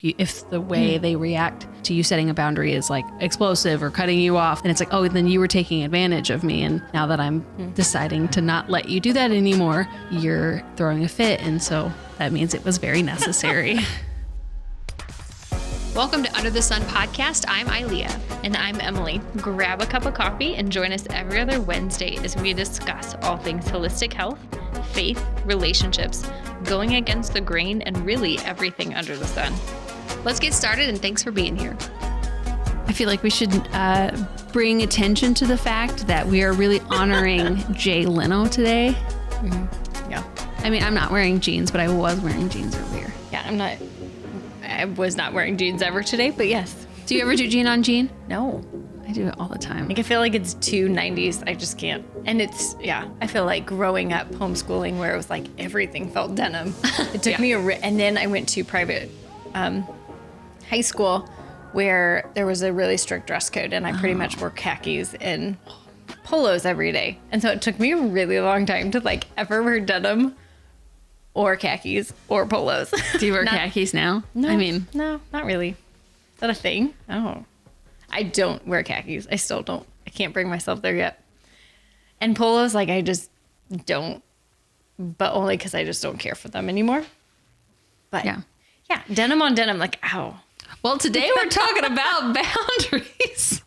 If the way they react to you setting a boundary is like explosive or cutting you off, then it's like, oh, then you were taking advantage of me. And now that I'm deciding to not let you do that anymore, you're throwing a fit. And so that means it was very necessary. Welcome to Under the Sun podcast. I'm Ilea. And I'm Emily. Grab a cup of coffee and join us every other Wednesday as we discuss all things holistic health, faith, relationships, going against the grain, and really everything under the sun. Let's get started, and thanks for being here. I feel like we should bring attention to the fact that we are really honoring Jay Leno today. Mm-hmm. Yeah. I mean, I'm not wearing jeans, but I was wearing jeans earlier. Yeah, I was not wearing jeans ever today, but yes. Do you ever do jean on jean? No. I do it all the time. Like, I feel like it's too 90s. I just can't. And I feel like growing up homeschooling where it was like everything felt denim. It took me and then I went to private high school where there was a really strict dress code, and I pretty much wore khakis and polos every day. And so it took me a really long time to like ever wear denim or khakis or polos. Do you wear khakis now? No, no, not really. Is that a thing? Oh, I don't wear khakis. I still don't. I can't bring myself there yet. And polos, like, I just don't, but only because I just don't care for them anymore. But yeah, denim on denim, like, ow. Well, today we're talking about boundaries.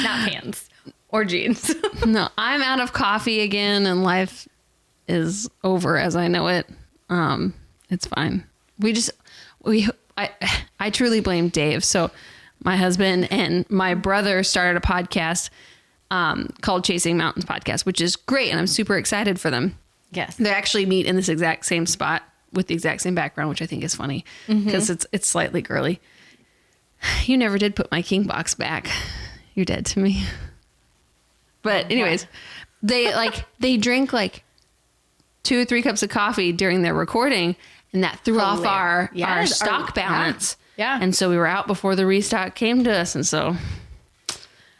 Not pants or jeans. No, I'm out of coffee again, and life is over as I know it. It's fine. I truly blame Dave. So my husband and my brother started a podcast called Chasing Mountains Podcast, which is great, and I'm super excited for them. Yes. They actually meet in this exact same spot with the exact same background, which I think is funny because it's slightly girly. You never did put my king box back. You're dead to me. But anyways, they drink like 2 or 3 cups of coffee during their recording, and that threw off our stock balance. Yeah. And so we were out before the restock came to us. And so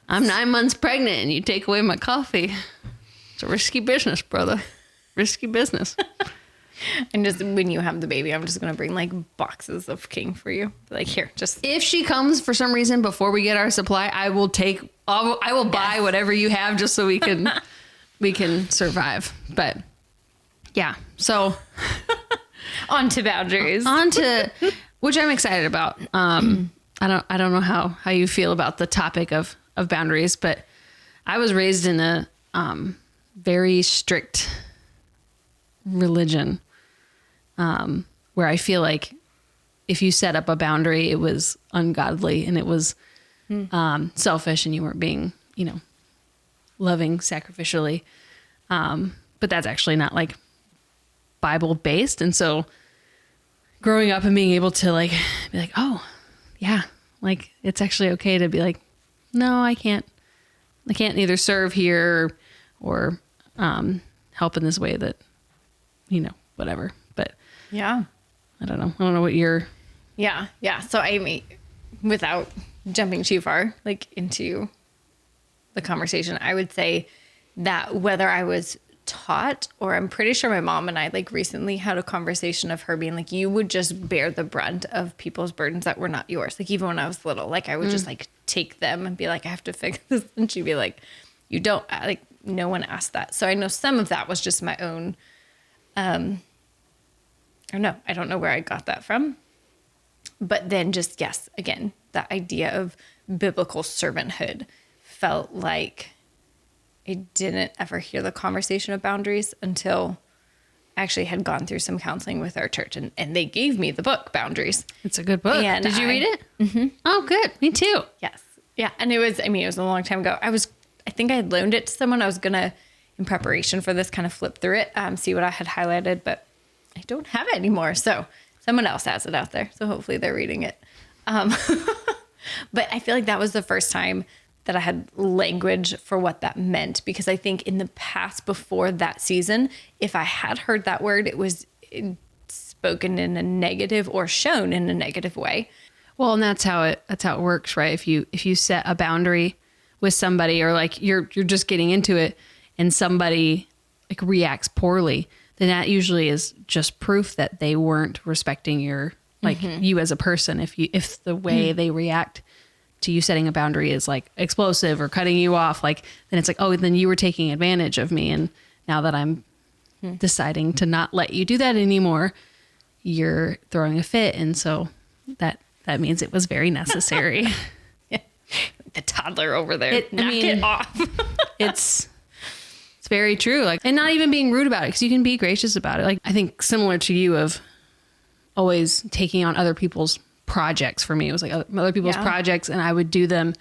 I'm 9 months pregnant and you take away my coffee. It's a risky business, brother. Risky business. And just when you have the baby, I'm just going to bring like boxes of king for you. Like, here, just. If she comes for some reason before we get our supply, I will buy whatever you have just so we can survive. But yeah, so on to boundaries. Which I'm excited about. I don't know how you feel about the topic of boundaries, but I was raised in a very strict religion where I feel like if you set up a boundary, it was ungodly and it was selfish, and you weren't being, loving sacrificially. But that's actually not like Bible based. And so growing up and being able to like be like, oh yeah, like it's actually okay to be like, no, I can't either serve here or help in this way that, whatever. But yeah, I don't know what you're. Yeah. So I mean, without jumping too far, like into the conversation, I would say that whether I was taught, or I'm pretty sure my mom and I like recently had a conversation of her being like, you would just bear the brunt of people's burdens that were not yours. Like, even when I was little, like I would just like take them and be like, I have to fix this. And she'd be like, you don't, like, no one asked that. So I know some of that was just my own, I don't know where I got that from. But then just, yes, again, that idea of biblical servanthood felt like I didn't ever hear the conversation of boundaries until I actually had gone through some counseling with our church, and they gave me the book Boundaries. It's a good book. And did you read it? Mm-hmm. Oh, good. Me too. Yes. Yeah. And it was a long time ago. I think I had loaned it to someone. I was going to, in preparation for this, kind of flip through it, see what I had highlighted, but I don't have it anymore. So someone else has it out there. So hopefully they're reading it. But I feel like that was the first time that I had language for what that meant, because I think in the past before that season, if I had heard that word, it was spoken in a negative or shown in a negative way. Well, and that's how it works, right? If you set a boundary with somebody, or like you're just getting into it and somebody like reacts poorly, then that usually is just proof that they weren't respecting your like you as a person. If the way they react to you setting a boundary is like explosive or cutting you off, like, then it's like, oh, then you were taking advantage of me. And now that I'm deciding to not let you do that anymore, you're throwing a fit. And so that means it was very necessary. The toddler over there. It off. it's very true. Like, and not even being rude about it, because you can be gracious about it. Like, I think similar to you of always taking on other people's projects. For me, it was like other people's projects, and I would do them,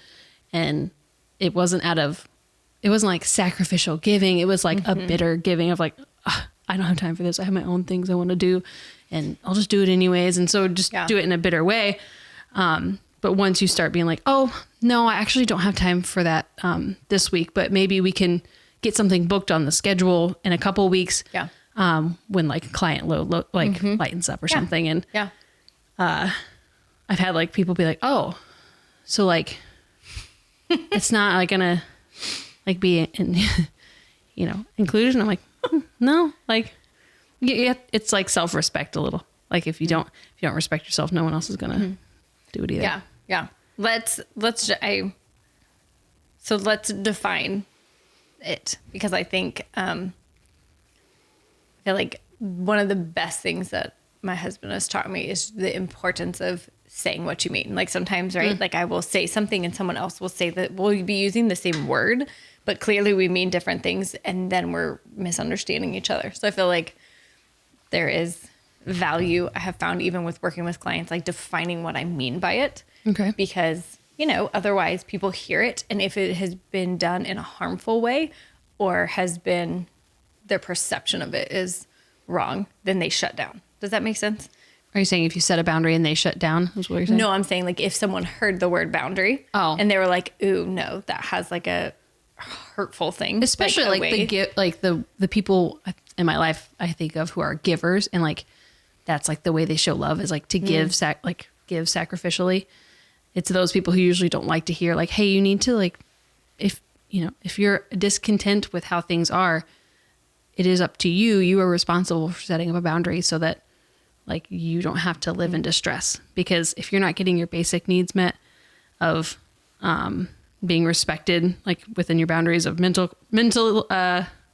and it wasn't like sacrificial giving. It was like a bitter giving of like, I don't have time for this. I have my own things I want to do, and I'll just do it anyways. And so just do it in a bitter way. But once you start being like, oh no, I actually don't have time for that this week, but maybe we can get something booked on the schedule in a couple weeks. Yeah. When like client load lightens up or something. And I've had like people be like, oh, so like, it's not like gonna like be in, included. And I'm like, no, like, yeah, it's like self-respect a little. Like if you don't respect yourself, no one else is gonna do it either. Yeah. Yeah. Let's define it, because I think, I feel like one of the best things that my husband has taught me is the importance of saying what you mean. Like sometimes, right? Like I will say something and someone else will say that we'll be using the same word, but clearly we mean different things, and then we're misunderstanding each other. So I feel like there is value I have found even with working with clients, like defining what I mean by it. Okay. Because, otherwise people hear it, and if it has been done in a harmful way or has been, their perception of it is wrong, then they shut down. Does that make sense? Are you saying if you set a boundary and they shut down, is what you're saying? No, I'm saying like if someone heard the word boundary and they were like, ooh, no, that has like a hurtful thing. Especially like the people in my life I think of who are givers, and like that's like the way they show love is like to give give sacrificially. It's those people who usually don't like to hear like, hey, you need to like, if you're discontent with how things are, it is up to you. You are responsible for setting up a boundary so that like you don't have to live in distress. Because if you're not getting your basic needs met of being respected, like within your boundaries of mental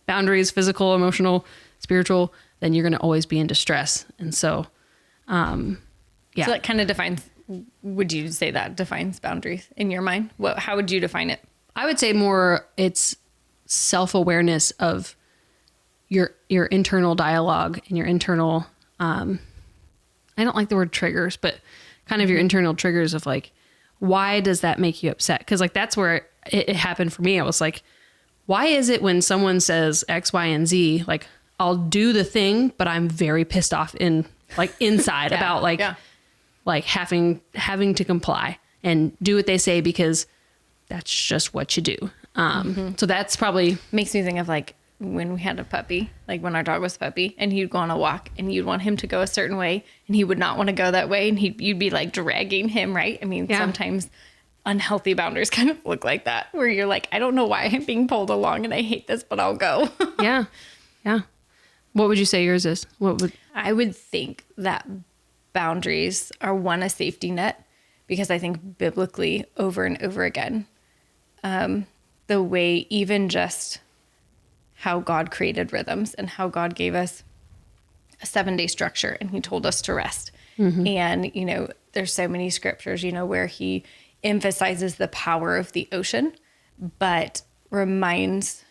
boundaries, physical, emotional, spiritual, then you're going to always be in distress. And so, So that kind of defines, would you say that defines boundaries in your mind? How would you define it? I would say more it's self-awareness of your internal dialogue and your internal, I don't like the word triggers, but kind of your internal triggers of like, why does that make you upset? Cause like, that's where it happened for me. I was like, why is it when someone says X, Y, and Z, like I'll do the thing, but I'm very pissed off inside about like having to comply and do what they say because that's just what you do. So that's probably makes me think of like when we had a puppy, like when our dog was a puppy and he'd go on a walk and you'd want him to go a certain way and he would not want to go that way. And you'd be like dragging him. Right. I mean, sometimes unhealthy boundaries kind of look like that, where you're like, I don't know why I'm being pulled along and I hate this, but I'll go. Yeah. What would you say yours is? I would think that boundaries are a safety net, because I think biblically over and over again, the way, even just how God created rhythms and how God gave us a 7-day structure and he told us to rest. And, there's so many scriptures, where he emphasizes the power of the ocean, but reminds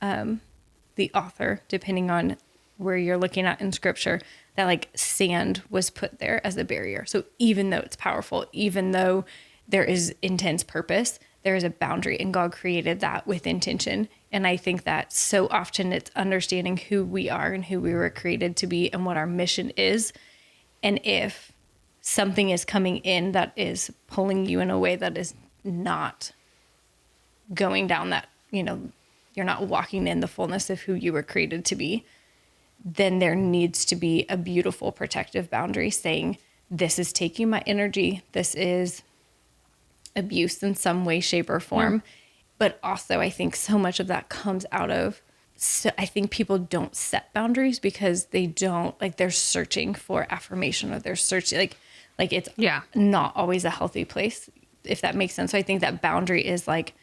the author, depending on where you're looking at in scripture, that like sand was put there as a barrier. So even though it's powerful, even though there is intense purpose, there is a boundary, and God created that with intention. And I think that so often it's understanding who we are and who we were created to be and what our mission is. And if something is coming in that is pulling you in a way that is not going down that, you're not walking in the fullness of who you were created to be, then there needs to be a beautiful protective boundary saying, this is taking my energy. This is abuse in some way, shape, or form. But also I think so much of that comes out of, so I think people don't set boundaries because they don't, like, they're searching for affirmation, or they're searching, like, Like it's Yeah. not always a healthy place, if that makes sense. So I think that boundary is like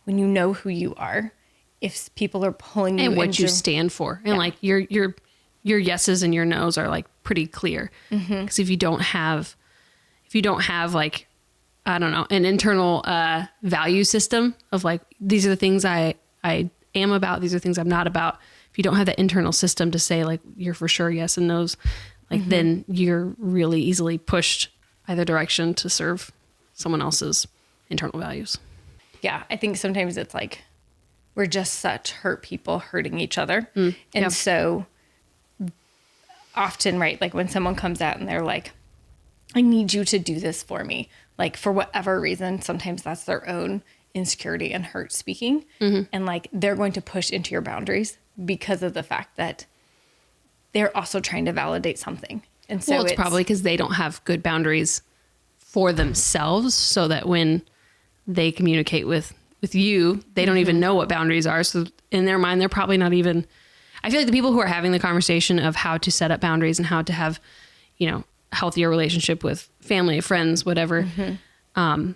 when you know who you are, if people are pulling you And what into, you stand for. And like your yeses and your nos are like pretty clear. Because if you don't have like, I don't know, an internal value system of like, these are the things I am about, these are things I'm not about. If you don't have that internal system to say like, you're for sure yes and no's, like then you're really easily pushed either direction to serve someone else's internal values. Yeah, I think sometimes it's like we're just such hurt people hurting each other. And so often, right, like when someone comes out and they're like, I need you to do this for me, like for whatever reason, sometimes that's their own insecurity and hurt speaking. And like they're going to push into your boundaries because of the fact that they're also trying to validate something. And so Well, it's probably because they don't have good boundaries for themselves, so that when they communicate with you, they don't even know what boundaries are. So in their mind, they're probably not even, I feel like the people who are having the conversation of how to set up boundaries and how to have, you know, healthier relationship with family, friends, whatever. The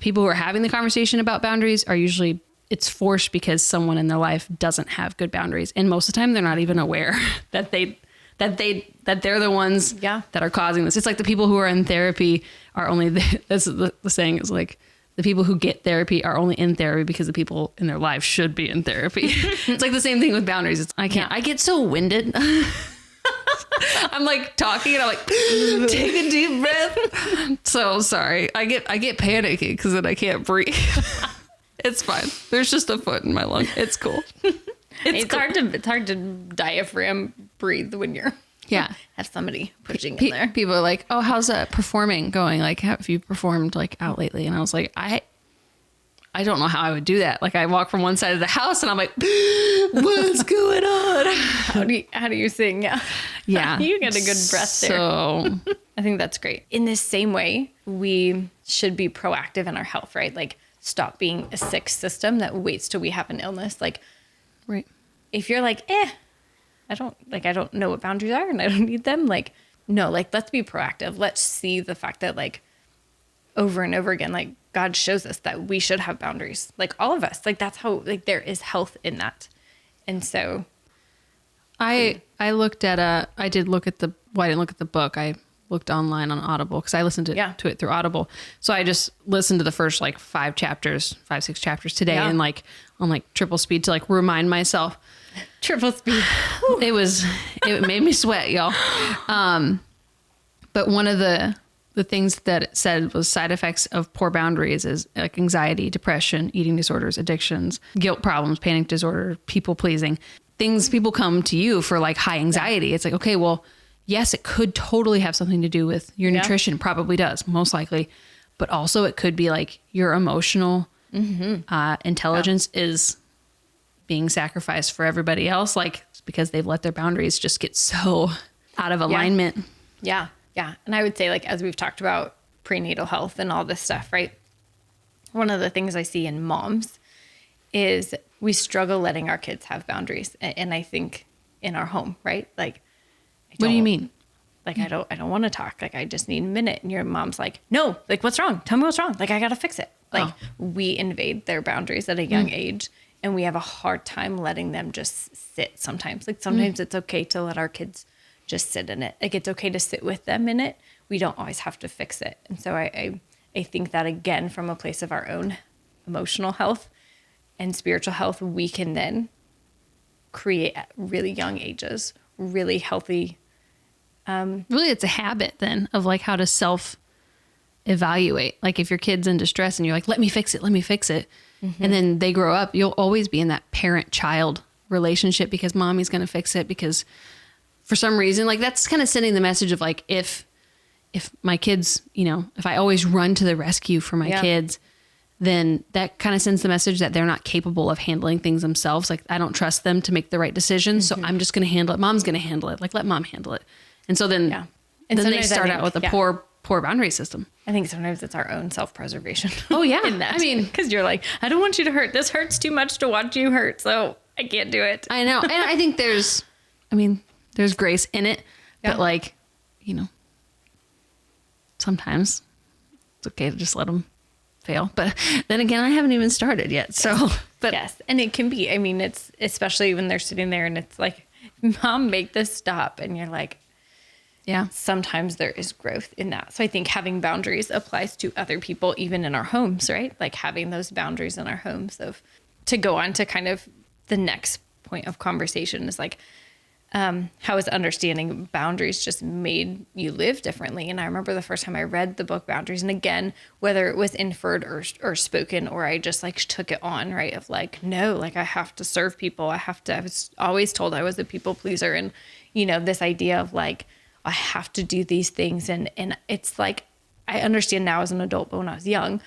people who are having the conversation about boundaries are usually, it's forced because someone in their life doesn't have good boundaries. And most of the time they're not even aware that they're the ones that are causing this. It's like the people who are in therapy are only, that's the saying is like, the people who get therapy are only in therapy because the people in their lives should be in therapy. It's like the same thing with boundaries. I get so winded. I'm like talking and I'm like, take a deep breath. So sorry. I get panicky because then I can't breathe. It's fine. There's just a foot in my lung. It's cool. It's cool. It's hard to diaphragm breathe when you're have somebody pushing in there. People are like, oh, how's that performing going? Like, have you performed like out lately? And I was like, I don't know how I would do that. Like I walk from one side of the house and I'm like, what's going on? How do you sing? Yeah. You get a good breath there. So I think that's great. In the same way, we should be proactive in our health, right? Like stop being a sick system that waits till we have an illness. Like, right. If you're like, I don't know what boundaries are and I don't need them. Like, no, like let's be proactive. Let's see the fact that like over and over again, like God shows us that we should have boundaries. Like all of us, like that's how, like there is health in that. And so I didn't look at the book. I looked online on Audible because I listened to it through Audible. So I just listened to the first like 5, 6 chapters today and like on like triple speed to like remind myself. Triple speed. It made me sweat, y'all. But one of the things that it said was side effects of poor boundaries is like anxiety, depression, eating disorders, addictions, guilt problems, panic disorder, people pleasing. Things people come to you for like high anxiety. It's like, okay, well, yes, it could totally have something to do with your nutrition. Probably does, most likely. But also it could be like your emotional intelligence is being sacrificed for everybody else. Like because they've let their boundaries just get so out of alignment. Yeah. And I would say like, as we've talked about prenatal health and all this stuff, right? One of the things I see in moms is we struggle letting our kids have boundaries. And I think in our home, right? Like, what do you mean? Like, I don't want to talk. Like, I just need a minute. And your mom's like, no, like, what's wrong? Tell me what's wrong. Like, I got to fix it. Like we invade their boundaries at a young age and we have a hard time letting them just sit sometimes. Like sometimes it's okay to let our kids just sit in it. Like it's okay to sit with them in it. We don't always have to fix it. And so I think that again, from a place of our own emotional health and spiritual health, we can then create at really young ages, really healthy. Really, it's a habit then of like how to self-evaluate. Like if your kid's in distress and you're like, let me fix it. And then they grow up, you'll always be in that parent-child relationship because mommy's going to fix it because for some reason, like that's kind of sending the message of like, if my kids, you know, if I always run to the rescue for my kids, then that kind of sends the message that they're not capable of handling things themselves. Like I don't trust them to make the right decisions. So I'm just going to handle it. Mom's going to handle it. Like let mom handle it. And so then, then they start out with a poor boundary system. I think sometimes it's our own self-preservation. Oh yeah. In that. I mean, because you're like, I don't want you to hurt. This hurts too much to watch you hurt. So I can't do it. I know. And I think there's grace in it, but like, you know, sometimes it's okay to just let them fail. But then again, I haven't even started yet. So, but yes. And it can be, I mean, it's especially when they're sitting there and it's like, Mom, make this stop. And you're like, yeah, sometimes there is growth in that. So I think having boundaries applies to other people, even in our homes, right? Like having those boundaries in our homes to go on to kind of the next point of conversation is like, how has understanding boundaries just made you live differently? And I remember the first time I read the book Boundaries, and again, whether it was inferred or spoken, or I just like took it on, right? Of like, no, like I have to serve people. I was always told I was a people pleaser. And, you know, this idea of like, I have to do these things. And it's like, I understand now as an adult, but when I was young,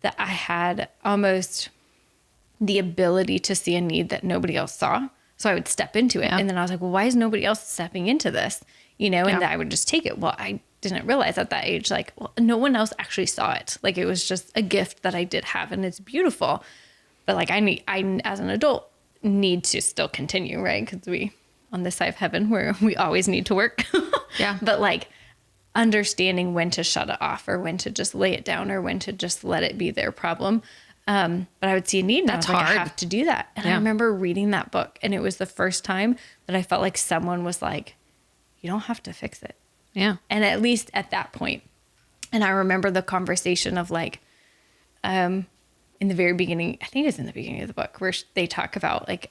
that I had almost the ability to see a need that nobody else saw. So I would step into it. Yeah. And then I was like, well, why is nobody else stepping into this? You know, and I would just take it. Well, I didn't realize at that age, like, well, no one else actually saw it. Like it was just a gift that I did have, and it's beautiful. But like I as an adult need to still continue, right? Because we on this side of heaven where we always need to work. Yeah. But like understanding when to shut it off, or when to just lay it down, or when to just let it be their problem. But I would see a need, and That's I was like, hard. I have to do that. And I remember reading that book, and it was the first time that I felt like someone was like, you don't have to fix it. Yeah. And at least at that point. And I remember the conversation of like, in the very beginning, I think it's in the beginning of the book, where they talk about like,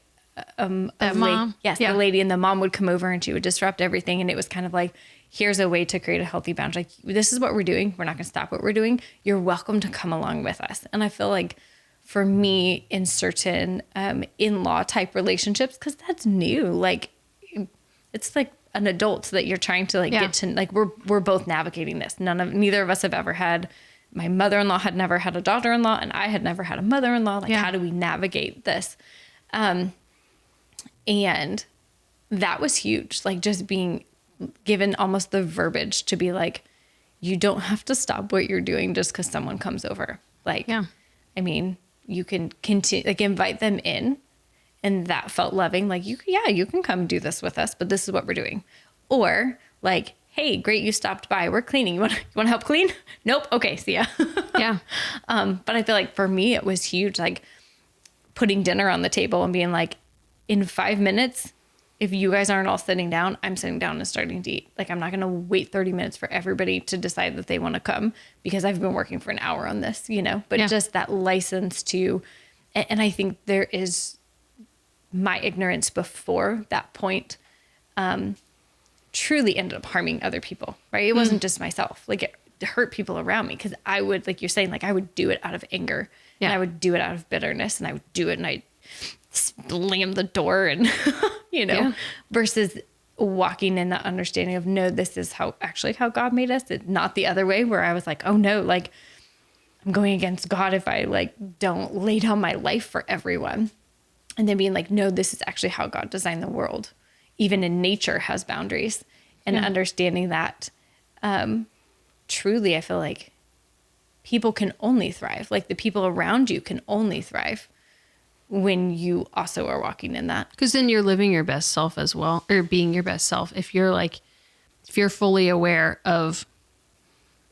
that mom. Yes. Yeah. The lady, and the mom would come over and she would disrupt everything. And it was kind of like, here's a way to create a healthy boundary. Like, this is what we're doing. We're not going to stop what we're doing. You're welcome to come along with us. And I feel like for me in certain, in-law type relationships, cause that's new. Like it's like an adult that you're trying to like get to, like, we're both navigating this. Neither of us have ever had, my mother-in-law had never had a daughter-in-law, and I had never had a mother-in-law. Like, how do we navigate this? And that was huge. Like just being given almost the verbiage to be like, you don't have to stop what you're doing just because someone comes over. Like, I mean, you can continue, like invite them in, and that felt loving. Like you can come do this with us, but this is what we're doing. Or like, hey, great, you stopped by. We're cleaning. You want to help clean? Nope. Okay, see ya. Yeah. But I feel like for me, it was huge. Like putting dinner on the table and being like, in 5 minutes, if you guys aren't all sitting down, I'm sitting down and starting to eat. Like, I'm not going to wait 30 minutes for everybody to decide that they want to come, because I've been working for an hour on this, you know, but just that license to, and I think there is my ignorance before that point, truly ended up harming other people, right? It wasn't just myself. Like it hurt people around me, because I would, like you're saying, like I would do it out of anger, and I would do it out of bitterness, and I would do it and I slam the door and, you know, versus walking in that understanding of, no, this is how God made us. It's not the other way, where I was like, oh no, like I'm going against God if I like don't lay down my life for everyone. And then being like, no, this is actually how God designed the world. Even in nature has boundaries, and understanding that, truly, I feel like people can only thrive. Like the people around you can only thrive when you also are walking in that. Because then you're living your best self as well, or being your best self. If you're fully aware of,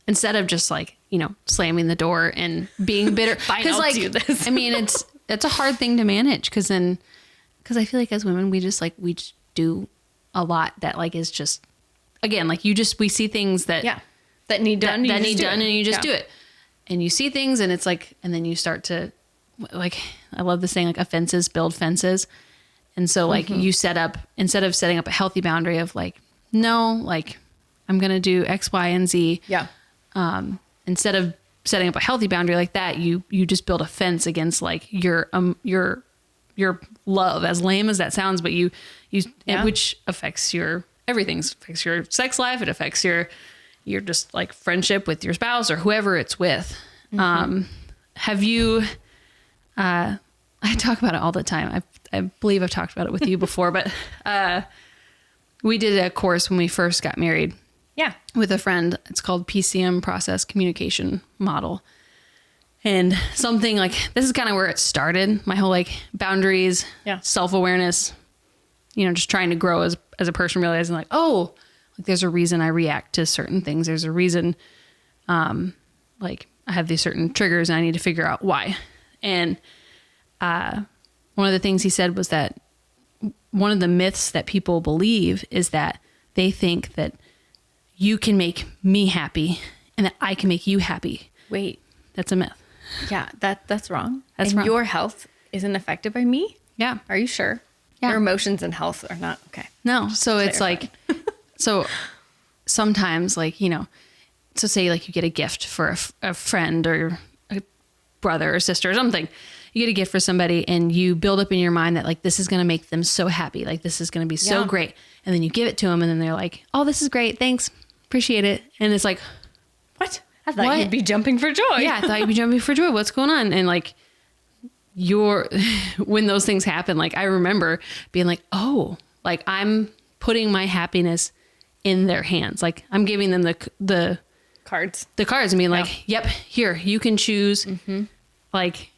instead of just like, you know, slamming the door and being bitter. Fine, I'll do this. I mean, it's a hard thing to manage, because I feel like as women, we just do a lot that like is just, again, like we see things that need done, and you just do it. And you see things, and it's like, and then you start to, like, I love the saying, like, offenses build fences. And so like you set up, instead of setting up a healthy boundary of like, no, like I'm going to do X, Y, and Z. Yeah. Instead of setting up a healthy boundary like that, you just build a fence against like your love, as lame as that sounds, but which affects affects your sex life. It affects your just like friendship with your spouse or whoever it's with. Have you, I talk about it all the time. I believe I've talked about it with you before, but we did a course when we first got married. Yeah. With a friend. It's called PCM, Process Communication Model. And something like, this is kind of where it started. My whole like boundaries, self-awareness, you know, just trying to grow as a person, realizing like, oh, Like there's a reason I react to certain things. There's a reason, like I have these certain triggers and I need to figure out why. And one of the things he said was that one of the myths that people believe is that they think that you can make me happy and that I can make you happy. Wait. That's a myth. Yeah, that's wrong. That's and wrong. Your health isn't affected by me? Yeah. Are you sure? Yeah. Your emotions and health are not. Okay. No. So it's like, so sometimes like, you know, so say like you get a gift for a friend or a brother or sister or something. You get a gift for somebody and you build up in your mind that like, this is going to make them so happy. Like this is going to be so great. And then you give it to them and then they're like, oh, this is great. Thanks. Appreciate it. And it's like, what? I thought you'd be jumping for joy. Yeah. I thought you'd be jumping for joy. What's going on? And like when those things happen, like I remember being like, oh, like I'm putting my happiness in their hands. Like I'm giving them the cards and being like, yep, here, you can choose. Like,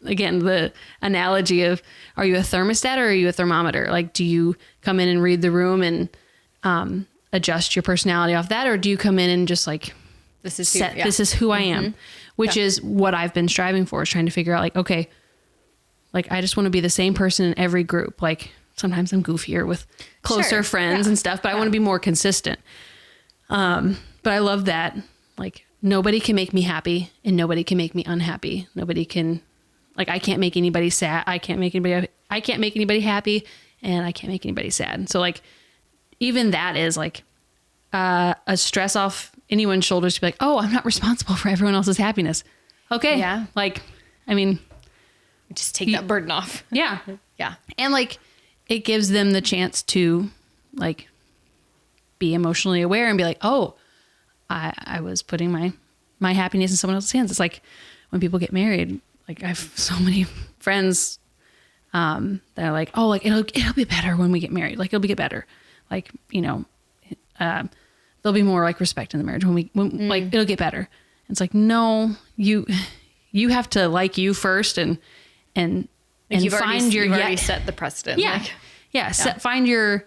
again, the analogy of, are you a thermostat or are you a thermometer? Like, do you come in and read the room and adjust your personality off that? Or do you come in and just like, this is who I am, which is what I've been striving for, is trying to figure out like, okay, like I just want to be the same person in every group. Like sometimes I'm goofier with closer friends and stuff, but I want to be more consistent. But I love that. Like nobody can make me happy and nobody can make me unhappy. Nobody can, like, I can't make anybody sad. I can't make anybody happy and I can't make anybody sad. So like, even that is like, a stress off anyone's shoulders to be like, oh, I'm not responsible for everyone else's happiness. Okay. Yeah. Like, I mean, just take that burden off. Yeah. Yeah. And like, it gives them the chance to like be emotionally aware and be like, oh, I was putting my happiness in someone else's hands. It's like when people get married, like I have so many friends, that are like, oh, like it'll be better when we get married. Like it'll get better. Like, you know, there'll be more like respect in the marriage when like it'll get better. It's like, no, you have to like you first and you've find already set the precedent. Yeah. Find your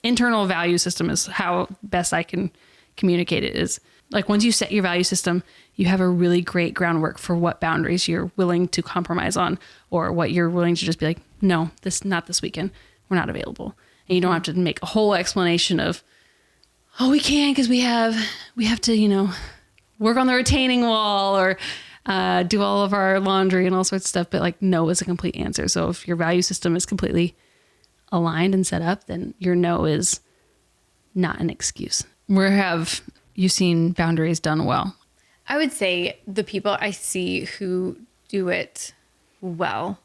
internal value system is how best I can communicate it. Is like, once you set your value system, you have a really great groundwork for what boundaries you're willing to compromise on, or what you're willing to just be like, no, not this weekend. We're not available. And you don't have to make a whole explanation of, oh, we can't because we have to, you know, work on the retaining wall or do all of our laundry and all sorts of stuff. But like, no is a complete answer. So if your value system is completely aligned and set up, then your no is not an excuse. Where have you seen boundaries done well? I would say the people I see who do it well,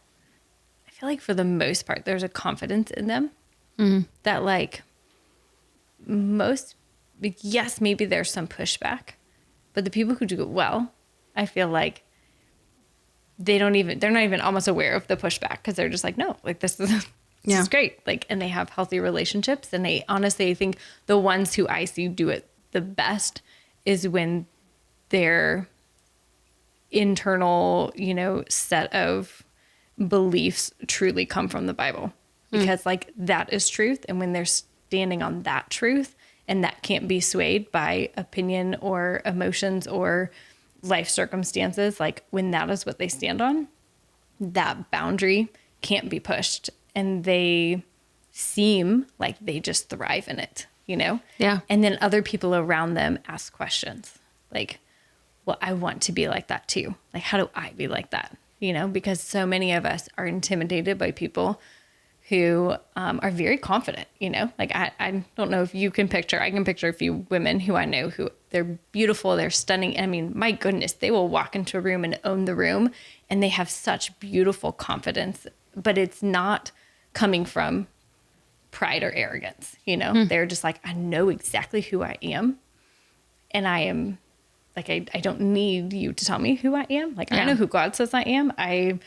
I feel like for the most part, there's a confidence in them that like yes, maybe there's some pushback, but the people who do it well, I feel like they're not even almost aware of the pushback, because they're just like, no, like this is great. Like, and they have healthy relationships. And they honestly, I think the ones who I see do it the best is when their internal, you know, set of beliefs truly come from the Bible, because like that is truth. And when they're standing on that truth and that can't be swayed by opinion or emotions or life circumstances, like when that is what they stand on, that boundary can't be pushed. And they seem like they just thrive in it, you know? Yeah. And then other people around them ask questions like, well, I want to be like that too. Like, how do I be like that? You know, because so many of us are intimidated by people who are very confident, you know? Like, I don't know if you can picture, I can picture a few women who I know who they're beautiful, they're stunning. I mean, my goodness, they will walk into a room and own the room, and they have such beautiful confidence, but it's not coming from pride or arrogance, you know? They're just like, I know exactly who I am. And I am like, I don't need you to tell me who I am. Like, I know who God says I am. I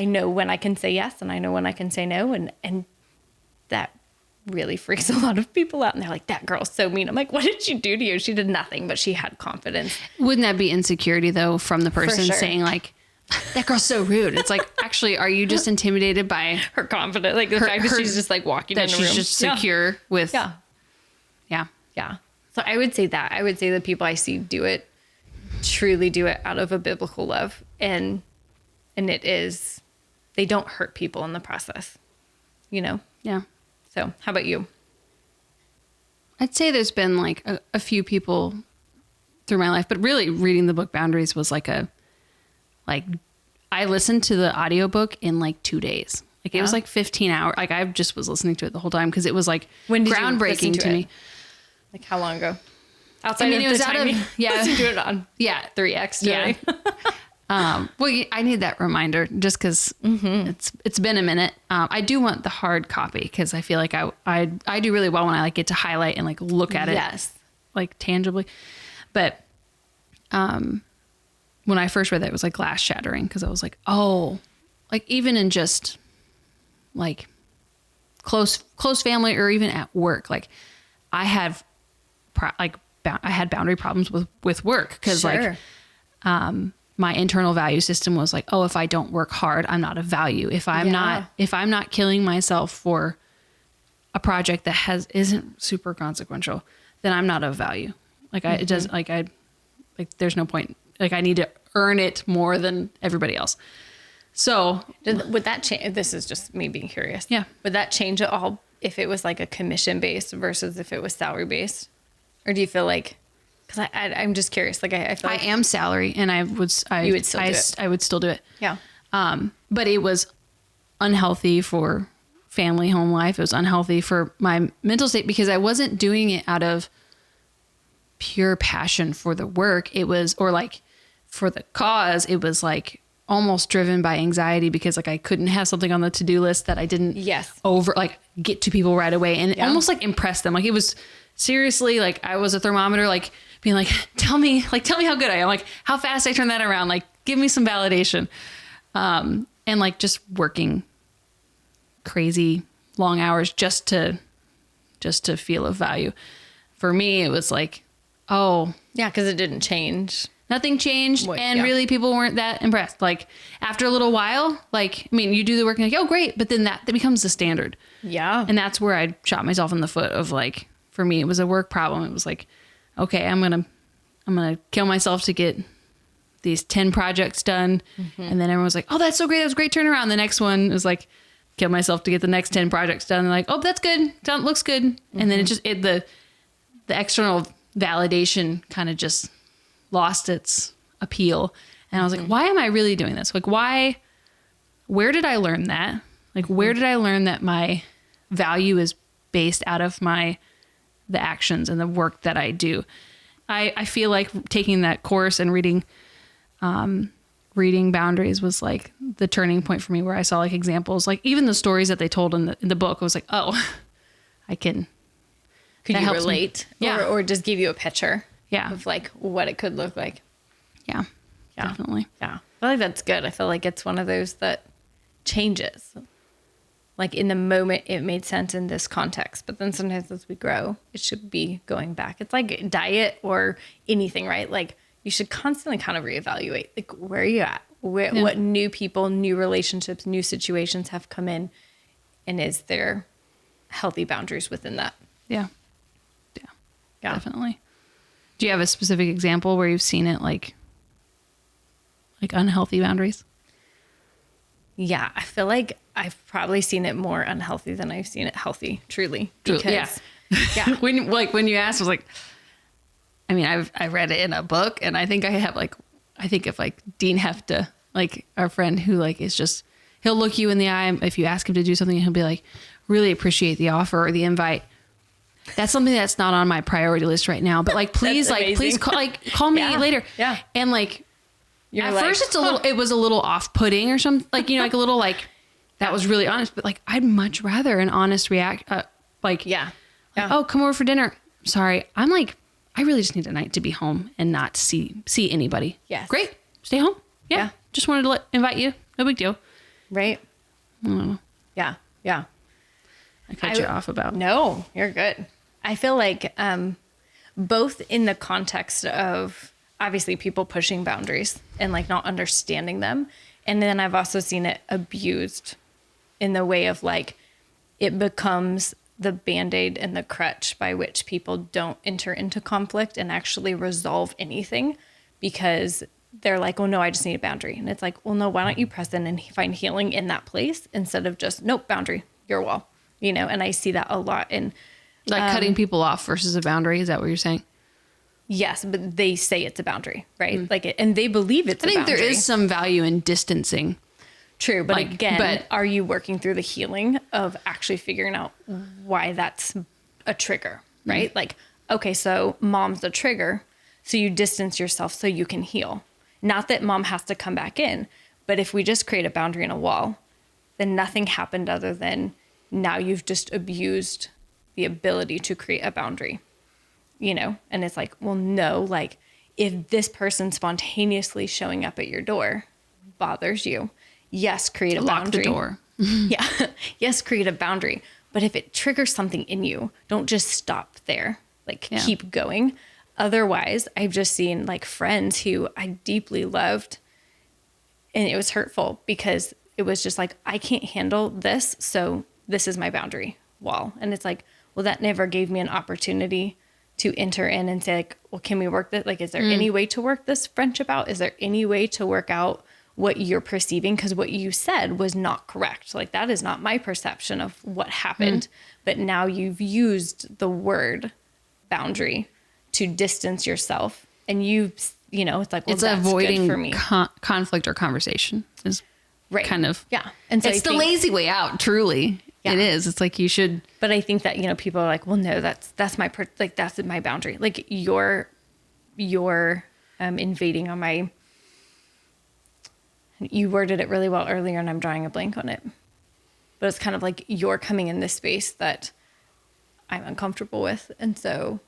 know when I can say yes, and I know when I can say no. And that really freaks a lot of people out. And they're like, that girl's so mean. I'm like, what did she do to you? She did nothing, but she had confidence. Wouldn't that be insecurity though, from the person saying like, that girl's so rude. It's like, actually, are you just intimidated by Her confidence, like the fact that she's just like walking in that the she's room. just secure with, Yeah. yeah. Yeah. So I would say that. I would say the people I see truly do it out of a biblical love. And it is, they don't hurt people in the process, you know? Yeah. So how about you? I'd say there's been like a few people through my life, but really reading the book Boundaries was like I listened to the audiobook in like 2 days. Like it was like 15 hours. Like I just was listening to it the whole time because it was like When did you groundbreaking listen to me. Like how long ago? Outside I mean, of it was the out time of, you yeah. listened to it on 3X today. Yeah. Well, I need that reminder just because it's been a minute. I do want the hard copy because I feel like I do really well when I like get to highlight and like look at it, Yes. like tangibly. But when I first read that, it was like glass shattering because I was like, oh, like even in just like close family or even at work, like I have I had boundary problems with work because Sure. like my internal value system was like, oh, if I don't work hard, I'm not of value. If I'm not killing myself for a project that isn't super consequential, then I'm not of value. Like it does like there's no point. Like I need to earn it more than everybody else. So Would that change? This is just me being curious. Yeah. Would that change at all if it was like a commission based versus if it was salary based? Or do you feel like, because I'm just curious. Like I feel I like am salary and You would still do it. I would still do it. Yeah. But it was unhealthy for family home life. It was unhealthy for my mental state because I wasn't doing it out of pure passion for the work. It was, or like for the cause, it was like almost driven by anxiety because like I couldn't have something on the to-do list that I didn't get to people right away and almost like impress them. Like it was seriously like I was a thermometer, like being like, tell me how good I am. Like how fast I turn that around. Like give me some validation. And like just working crazy long hours just to feel of value. For me, it was like, oh Yeah. Because it didn't change. nothing changed. Really people weren't that impressed. Like after a little while, like, I mean, you do the work and like, oh great. But then that becomes the standard. Yeah. And that's where I shot myself in the foot of like, for me, it was a work problem. It was like, okay, I'm going to kill myself to get these 10 projects done. And then everyone was like, oh, that's so great. That was a great turnaround. The next one was like, kill myself to get the next 10 projects done. And like, oh, that's good. Looks good. And then the external validation kind of just lost its appeal. And I was like, why am I really doing this? Like, where did I learn that? Like, where did I learn that my value is based out of the actions and the work that I do? I feel like taking that course and reading Boundaries was like the turning point for me where I saw like examples, like even the stories that they told in the book, I was like, oh, I can. Could that you helps me. relate? Yeah. Or just give you a picture Yeah. of like what it could look like. Yeah. Yeah. Definitely. Yeah. I feel like that's good. I feel like it's one of those that changes. Like in the moment, it made sense in this context, but then sometimes as we grow, it should be going back. It's like diet or anything, right? Like you should constantly kind of reevaluate, like where are you at? What new people, new relationships, new situations have come in, and is there healthy boundaries within that? Yeah. Yeah. Definitely. Do you have a specific example where you've seen it like unhealthy boundaries? Yeah, I feel like I've probably seen it more unhealthy than I've seen it healthy, truly. Because, yeah. when you asked, I was like, I mean, I read it in a book, and I think I think of like Dean Hefta, like our friend who like is just, he'll look you in the eye if you ask him to do something, and he'll be like, really appreciate the offer or the invite. That's something that's not on my priority list right now, but like please call me later. Yeah. And like You're at like, first it was a little off-putting or something, like, you know, like a little like that was really honest, but like I'd much rather an honest Yeah. oh, come over for dinner. Sorry, I'm like, I really just need a night to be home and not see anybody. Yes. Great. Stay home. Yeah. Just wanted to invite you. No big deal. Right. Yeah. Yeah. I cut you off about. No, you're good. I feel like both in the context of obviously people pushing boundaries and like not understanding them. And then I've also seen it abused in the way of like, it becomes the Band-Aid and the crutch by which people don't enter into conflict and actually resolve anything, because they're like, oh no, I just need a boundary. And it's like, well, no, why don't you press in and find healing in that place instead of just, nope, boundary, your wall, you know? And I see that a lot in Like cutting people off versus a boundary. Is that what you're saying? yes, but they say it's a boundary, right? Like, and they believe it's a boundary. I think there is some value in distancing. True, but like, again, but- are you working through the healing of actually figuring out why that's a trigger, right? Like, okay, so mom's the trigger, so you distance yourself so you can heal. Not that mom has to come back in, but if we just create a boundary and a wall, then nothing happened other than now you've just abused the ability to create a boundary, you know? And it's like, well, no, like if this person spontaneously showing up at your door bothers you, yes, create a Lock boundary. the door. Yeah. Yes, create a boundary. But if it triggers something in you, don't just stop there. Like keep going. Otherwise, I've just seen like friends who I deeply loved, and it was hurtful because it was just like, I can't handle this. So this is my boundary wall. And it's like, well, that never gave me an opportunity to enter in and say like, well, can we work this? Like, is there any way to work this friendship out? Is there any way to work out what you're perceiving? Because what you said was not correct. Like, that is not my perception of what happened. But now you've used the word boundary to distance yourself, and you know, it's like, well, It's that's avoiding good for me. conflict or conversation is Right. kind of, Yeah. And so it's I the think- lazy way out. Truly. Yeah. It is. It's like you should. But I think that, you know, people are like, well, no, that's my, like, that's my boundary. Like you're invading on my, you worded it really well earlier and I'm drawing a blank on it, but it's kind of like you're coming in this space that I'm uncomfortable with. And so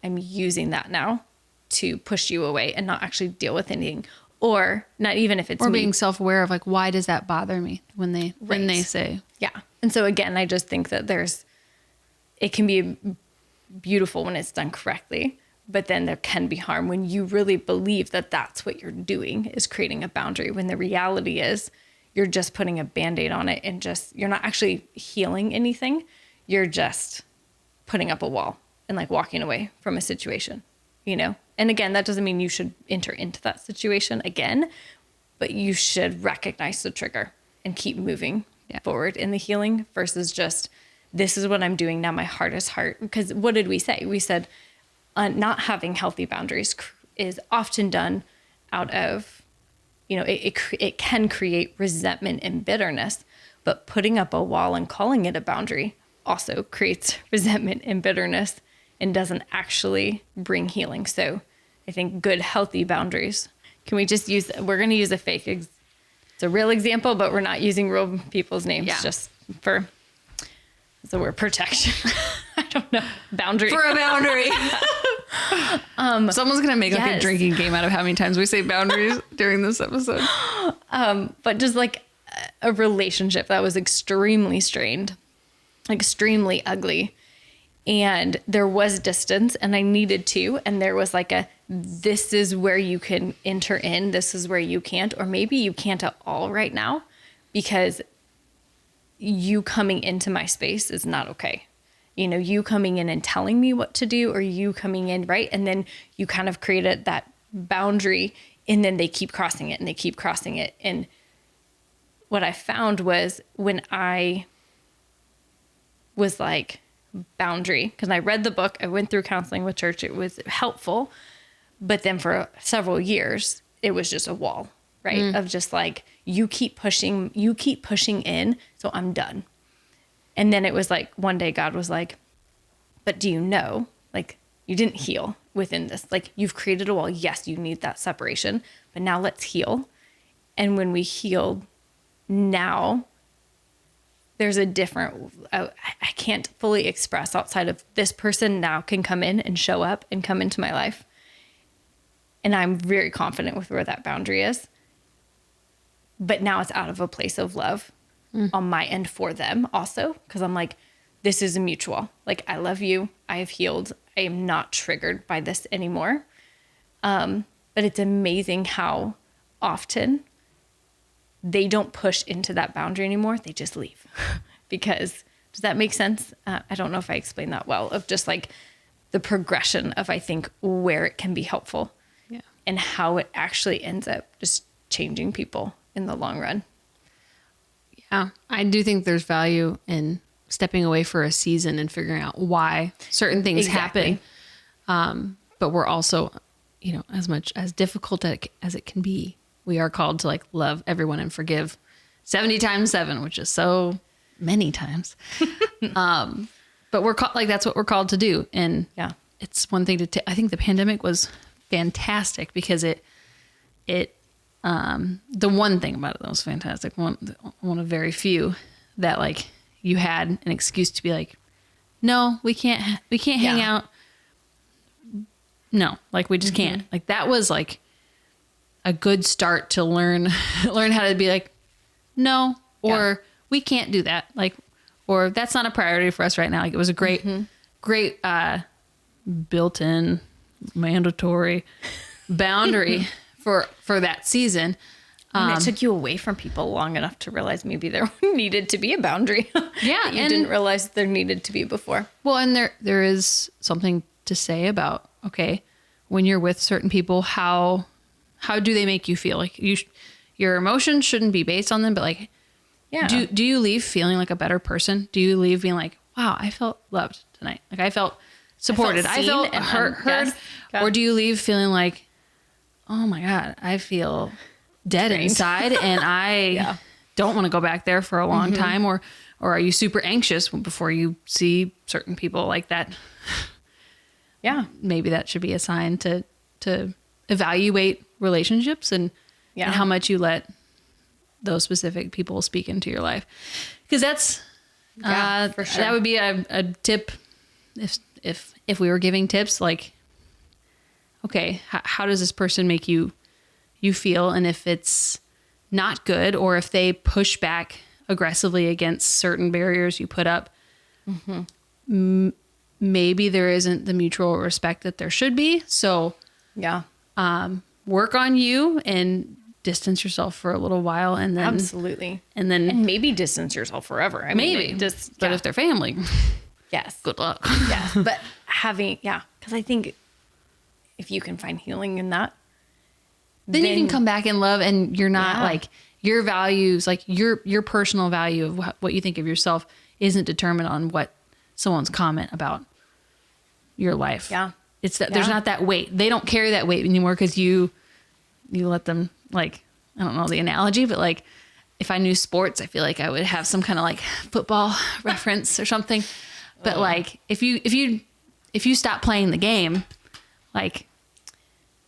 I'm using that now to push you away and not actually deal with anything, or not even if it's Or me. being self-aware of like, why does that bother me when they say, Yeah. And so again, I just think that it can be beautiful when it's done correctly, but then there can be harm when you really believe that that's what you're doing, is creating a boundary, when the reality is you're just putting a Band-Aid on it and you're not actually healing anything. You're just putting up a wall and like walking away from a situation, you know? And again, that doesn't mean you should enter into that situation again, but you should recognize the trigger and keep moving forward in the healing versus just, this is what I'm doing now. My heart is hard. Because what did we say? We said not having healthy boundaries is often done out of, you know, it can create resentment and bitterness, but putting up a wall and calling it a boundary also creates resentment and bitterness and doesn't actually bring healing. So I think good, healthy boundaries. Can we just we're going to use it's a real example, but we're not using real people's names just for the word protection. I don't know. Boundary. for a boundary? Someone's going to make like a yes. drinking game out of how many times we say boundaries during this episode. But just like a relationship that was extremely strained, extremely ugly. And there was distance and I needed to, and there was like this is where you can enter in, this is where you can't, or maybe you can't at all right now because you coming into my space is not okay. You know, you coming in and telling me what to do, or you coming in, right? And then you kind of created that boundary, and then they keep crossing it and they keep crossing it. And what I found was when I was like, boundary, because I read the book, I went through counseling with church, it was helpful, but then for several years it was just a wall, right? Of just like, you keep pushing in, so I'm done. And then it was like one day God was like, but do you know, like, you didn't heal within this, like, you've created a wall. Yes, you need that separation, but now let's heal. And when we healed, now there's a different, I can't fully express outside of this person now can come in and show up and come into my life. And I'm very confident with where that boundary is. But now it's out of a place of love on my end for them also. Because I'm like, this is a mutual. Like, I love you. I have healed. I am not triggered by this anymore. But it's amazing how often they don't push into that boundary anymore. They just leave. Because, does that make sense? I don't know if I explained that well, of just like the progression of, I think, where it can be helpful. Yeah. And how it actually ends up just changing people in the long run. Yeah. I do think there's value in stepping away for a season and figuring out why certain things happen. But we're also, as much as difficult as it can be, we are called to like love everyone and forgive 70 times 7, which is so many times. But we're called, like, that's what we're called to do. And Yeah. it's one thing I think the pandemic was fantastic because the one thing about it that was fantastic, one of very few, that like you had an excuse to be like, no, we can't hang out. No, like we just can't. Like that was like a good start to learn how to be like, no, or we can't do that. Like, or that's not a priority for us right now. Like it was a great built-in mandatory boundary for that season. And it took you away from people long enough to realize maybe there needed to be a boundary. Yeah. that you didn't realize there needed to be before. Well, and there is something to say about, okay, when you're with certain people, how do they make you feel? Like your emotions shouldn't be based on them, but like, do you leave feeling like a better person? Do you leave being like, wow, I felt loved tonight. Like I felt supported. I felt heard. Or do you leave feeling like, oh my God, I feel dead inside and I don't want to go back there for a long time? Or are you super anxious before you see certain people like that? Yeah. Maybe that should be a sign to evaluate relationships and how much you let those specific people speak into your life. Because that's, for sure. That would be a tip if we were giving tips, like, okay, how does this person make you feel? And if it's not good, or if they push back aggressively against certain barriers you put up, maybe there isn't the mutual respect that there should be. So work on you and distance yourself for a little while, and then absolutely, and maybe distance yourself forever. I mean, but if they're family, yes, good luck. Yes, but because I think if you can find healing in that, then you can come back in love, and you're not like your values, like your personal value of what you think of yourself isn't determined on what someone's comment about your life. Yeah. It's that there's not that weight. They don't carry that weight anymore because you let them, like, I don't know the analogy, but like if I knew sports, I feel like I would have some kind of like football reference or something. But like if you stop playing the game, like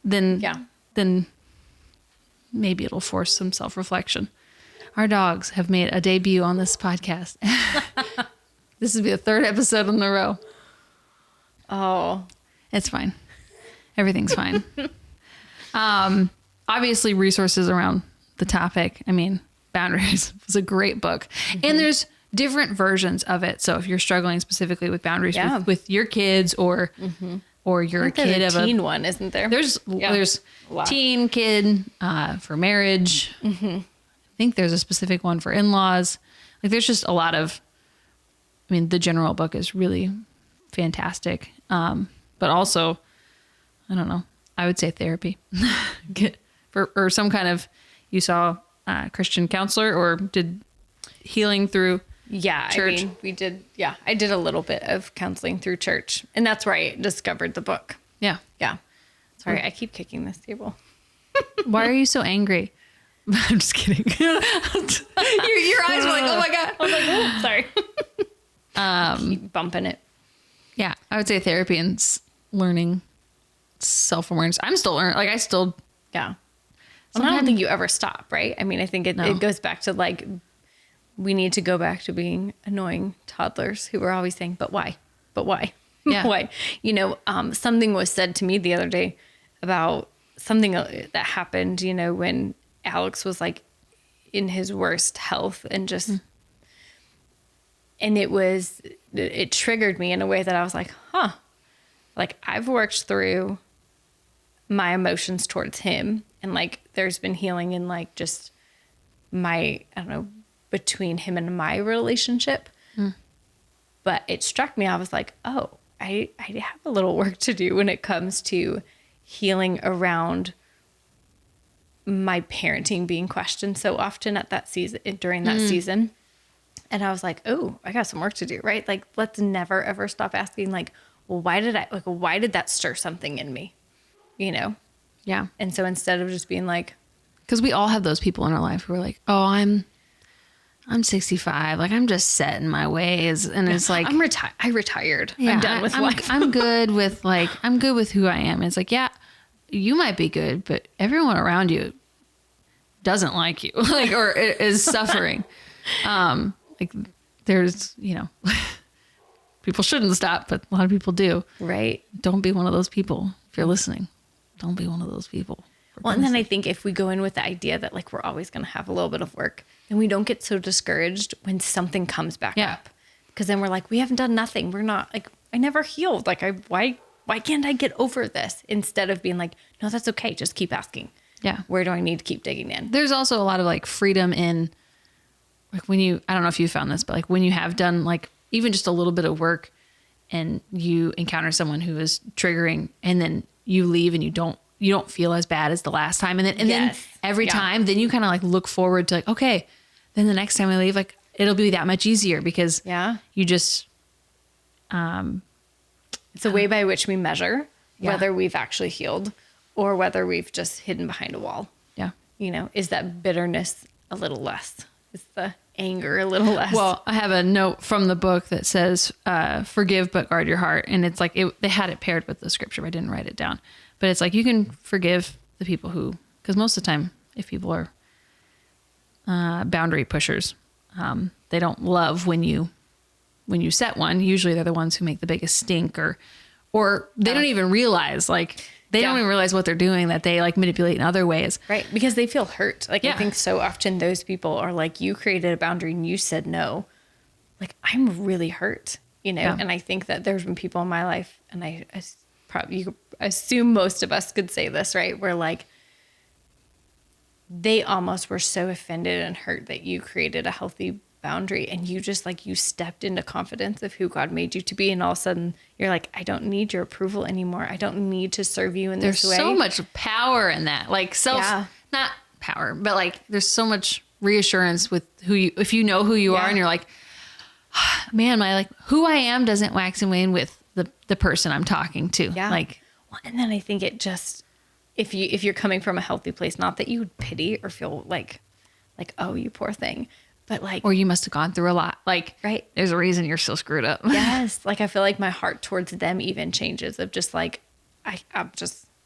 then maybe it'll force some self-reflection. Our dogs have made a debut on this podcast. This will be the 3rd episode in a row. Oh, it's fine. Everything's fine. Obviously resources around the topic. I mean, Boundaries was a great book, and there's different versions of it. So if you're struggling specifically with boundaries with your kids or you're a kid of teen one, isn't there? There's teen, kid, for marriage. I think there's a specific one for in-laws. Like there's just a lot of, I mean, the general book is really fantastic. But also, I don't know, I would say therapy or some kind of, you saw a Christian counselor or did healing through church. I mean, we did. Yeah. I did a little bit of counseling through church, and that's where I discovered the book. Yeah. Yeah. Sorry. I keep kicking this table. Why are you so angry? I'm just kidding. Your eyes were like, oh my God. I was like, oh, sorry. Keep bumping it. Yeah. I would say therapy and learning self-awareness. I'm still learning. Like I still. Yeah. Well, I don't think you ever stop, right? I mean, I think it goes back to like, we need to go back to being annoying toddlers who were always saying, but why? But why? Yeah. Why? You know, something was said to me the other day about something that happened, you know, when Alex was like in his worst health and just, and it triggered me in a way that I was like, huh, like I've worked through my emotions towards him. And like, there's been healing in like just my, I don't know, between him and my relationship. But it struck me, I was like, oh, I have a little work to do when it comes to healing around my parenting being questioned so often at that season, during that season. And I was like, oh, I got some work to do, right? Like, let's never, ever stop asking, like, well, why did that stir something in me? You know? Yeah. And so instead of just being like, Because we all have those people in our life who are like, oh, I'm 65. Like, I'm just set in my ways. And it's like, I retired. yeah, I'm done with life. I'm good with I'm good with who I am. And it's like, yeah, you might be good, but everyone around you doesn't like you, like, or is suffering. Like there's, people shouldn't stop, but a lot of people do. Right. Don't be one of those people. If you're listening, don't be one of those people. Well, and then I think if we go in with the idea that like we're always going to have a little bit of work, then we don't get so discouraged when something comes back up. Because then we're like, we haven't done nothing. We're not like, I never healed. Like, why can't I get over this? Instead of being like, no, that's okay. Just keep asking. Yeah. Where do I need to keep digging in? There's also a lot of like freedom in like when you, I don't know if you found this, but like when you have done like even just a little bit of work and you encounter someone who is triggering and then you leave and you don't feel as bad as the last time. And then every time, then you kind of like look forward to like, okay, then the next time I leave, like it'll be that much easier because you just, it's a way by which we measure whether we've actually healed or whether we've just hidden behind a wall. Yeah. Is that bitterness a little less? Is the anger a little less? Well, I have a note from the book that says, forgive, but guard your heart. And it's like, they had it paired with the scripture, but I didn't write it down. But it's like, you can forgive the people who, because most of the time, if people are boundary pushers, they don't love when you set one. Usually they're the ones who make the biggest stink or they don't even realize, like, they don't even realize what they're doing, that they like manipulate in other ways. Right. Because they feel hurt. Like, I think so often those people are like, you created a boundary and you said no. Like, I'm really hurt, And I think that there's been people in my life, and I probably, you assume most of us could say this, right? Where like, they almost were so offended and hurt that you created a healthy boundary and you just like, you stepped into confidence of who God made you to be. And all of a sudden you're like, I don't need your approval anymore. I don't need to serve you in this way. There's so much power in that, like not power, but like there's so much reassurance with if you know who you are and you're like, man, who I am doesn't wax and wane with the person I'm talking to. Yeah. Like, well, and then I think it just, if you're coming from a healthy place, not that you would pity or feel like, oh, you poor thing, but like, or you must have gone through a lot. Like, right. There's a reason you're still screwed up. Yes. Like, I feel like my heart towards them even changes of just like,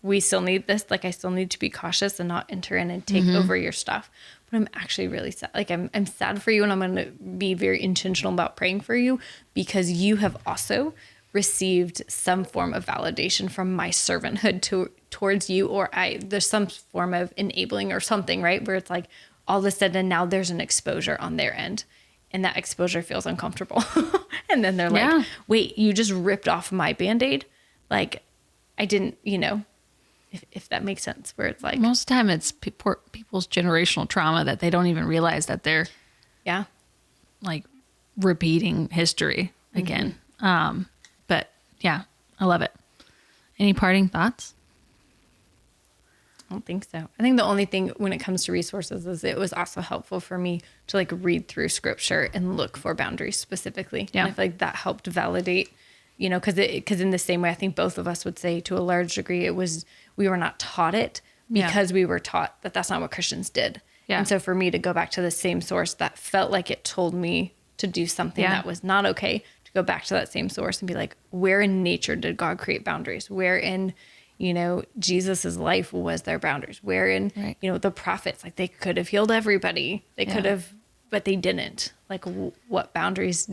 we still need this. Like, I still need to be cautious and not enter in and take over your stuff. But I'm actually really sad. Like, I'm sad for you, and I'm going to be very intentional about praying for you because you have also received some form of validation from my servanthood towards you, or there's some form of enabling or something, right? Where it's like all of a sudden now there's an exposure on their end, and that exposure feels uncomfortable. And then they're like, wait, you just ripped off my Band-Aid? Like, I didn't, if that makes sense, where it's like, most of the time it's people's generational trauma that they don't even realize that they're like repeating history again. But yeah, I love it. Any parting thoughts? I don't think so. I think the only thing when it comes to resources is it was also helpful for me to like read through scripture and look for boundaries specifically. Yeah. And I feel like that helped validate, because in the same way, I think both of us would say to a large degree, we were not taught it because we were taught that that's not what Christians did. Yeah. And so for me to go back to the same source that felt like it told me to do something that was not okay, to go back to that same source and be like, where in nature did God create boundaries? Where in, Jesus's life was their boundaries? Where in, the prophets, like they could have healed everybody. They could have, but they didn't. Like what boundaries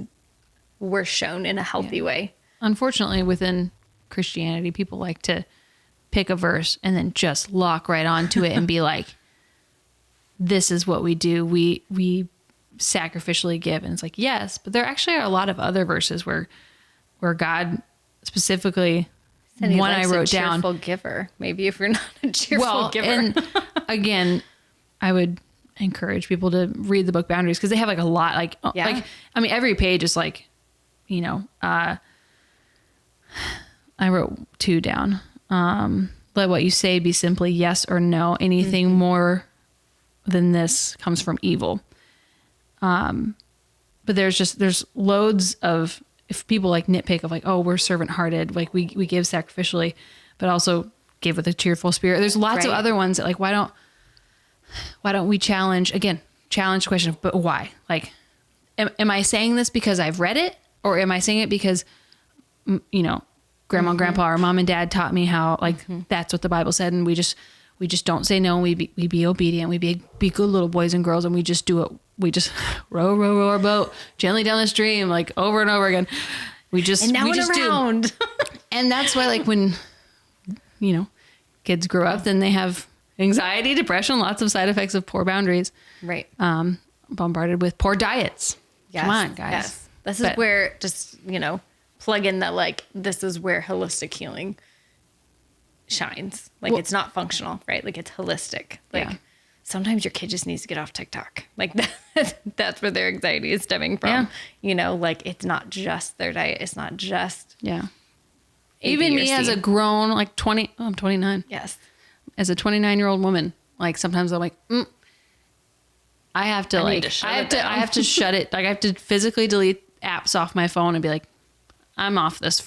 were shown in a healthy way. Unfortunately, within Christianity, people like to pick a verse and then just lock right onto it and be like, this is what we do. We sacrificially give. And it's like, yes, but there actually are a lot of other verses where God specifically Cindy one I likes wrote a down. cheerful giver. Maybe if you're not a cheerful giver. And again, I would encourage people to read the book Boundaries because they have like a lot. Like, I mean, every page is like, you know, I wrote 2 down. Let what you say be simply yes or no. Anything more than this comes from evil. But there's loads of, if people like nitpick of like, oh, we're servant hearted, like we give sacrificially, but also give with a cheerful spirit. There's lots of other ones that like, why don't we challenge the question, but why? Like, am I saying this because I've read it, or am I saying it because, you know, grandma and grandpa or mom and dad taught me how, like, that's what the Bible said. And we just don't say no. And we be obedient. We be good little boys and girls. And we just do it. We just row our boat gently down the stream, like over and over again. And now we're around. And that's why, like, when, you know, kids grow up, then they have anxiety, depression, lots of side effects of poor boundaries. Right. Bombarded with poor diets. Yes. Come on, guys. Yes. This is where, just, you know, plug in that, like, this is where holistic healing shines. Like, it's not functional, right? Like, it's holistic. Like, sometimes your kid just needs to get off TikTok. Like, that's where their anxiety is stemming from. Yeah. You know, like, it's not just their diet. It's not just. Yeah. Even me as a grown, like, I'm 29. Yes. As a 29-year-old woman, like, sometimes I'm like, I have to shut it. Like, I have to physically delete apps off my phone and be like, I'm off this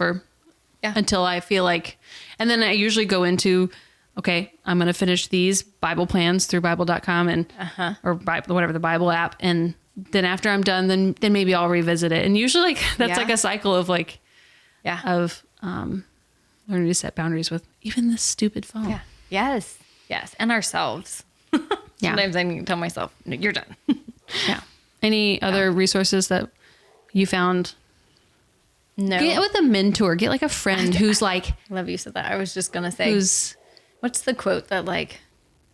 until I feel like, and then I usually go into, okay, I'm going to finish these Bible plans through Bible.com and, or Bible, whatever the Bible app. And then after I'm done, then maybe I'll revisit it. And usually like, that's like a cycle of like, learning to set boundaries with even this stupid phone. Yeah. Yes. Yes. And ourselves. Sometimes I need to tell myself, no, you're done. Any other resources that you found? No. Get with a mentor. Get like a friend who's like. Love you said that. I was just gonna say. What's the quote that like,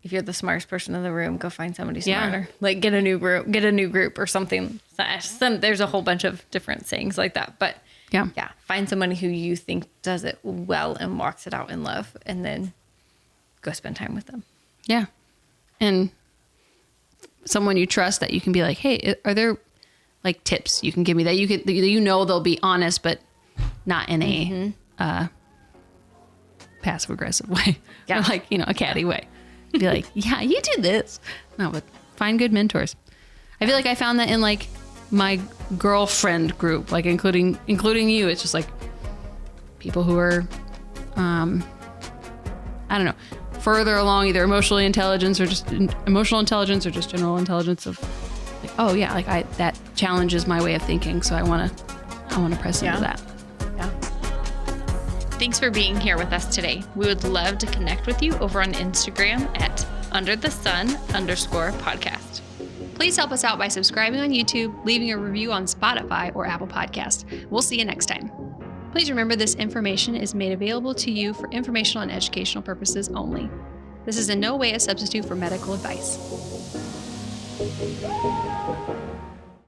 if you're the smartest person in the room, go find somebody smarter. Like get a new group or something. There's a whole bunch of different sayings like that. But find somebody who you think does it well and walks it out in love, and then go spend time with them. Yeah, and someone you trust that you can be like, hey, are there like tips you can give me that you know they'll be honest, but not in a passive aggressive way, or like, you know, a catty way. Be like, yeah, you do this. No, but find good mentors. I feel like I found that in like my girlfriend group, like including you. It's just like people who are, I don't know, further along, either emotional intelligence or just general intelligence of like, oh yeah, like that challenges my way of thinking. So I want to press into that. Yeah. Thanks for being here with us today. We would love to connect with you over on Instagram at @underthesun_podcast. Please help us out by subscribing on YouTube, leaving a review on Spotify or Apple Podcast. We'll see you next time. Please remember this information is made available to you for informational and educational purposes only. This is in no way a substitute for medical advice.